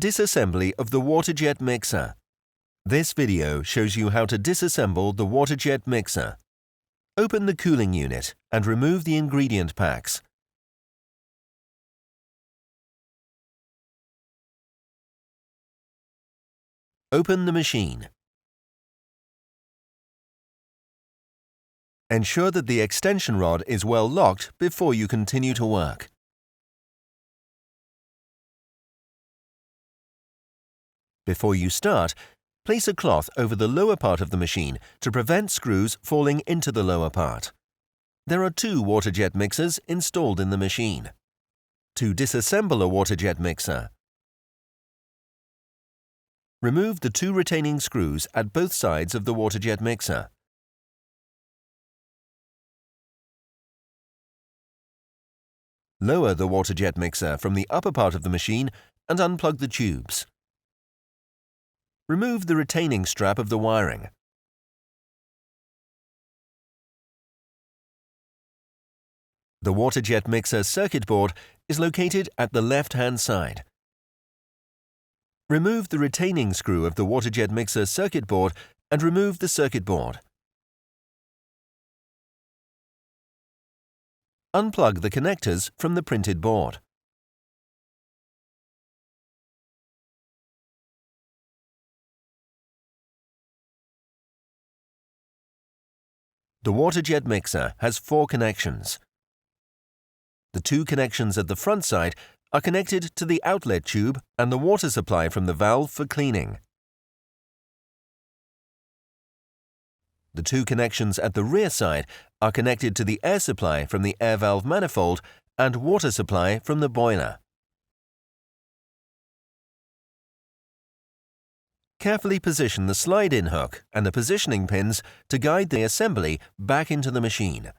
Disassembly of the WaterJetMixer. This video shows you how to disassemble the WaterJetMixer. Open the cooling unit and remove the ingredient packs. Open the machine. Ensure that the extension rod is well locked before you continue to work. Before you start, place a cloth over the lower part of the machine to prevent screws falling into the lower part. There are two WaterJetMixers installed in the machine. To disassemble a WaterJetMixer, remove the two retaining screws at both sides of the WaterJetMixer. Lower the WaterJetMixer from the upper part of the machine and unplug the tubes. Remove the retaining strap of the wiring. The WaterJetMixer circuit board is located at the left-hand side. Remove the retaining screw of the WaterJetMixer circuit board and remove the circuit board. Unplug the connectors from the printed board. The WaterJetMixer has 4 connections. The 2 connections at the front side are connected to the outlet tube and the water supply from the valve for cleaning. The 2 connections at the rear side are connected to the air supply from the air valve manifold and water supply from the boiler. Carefully position the slide-in hook and the positioning pins to guide the assembly back into the machine.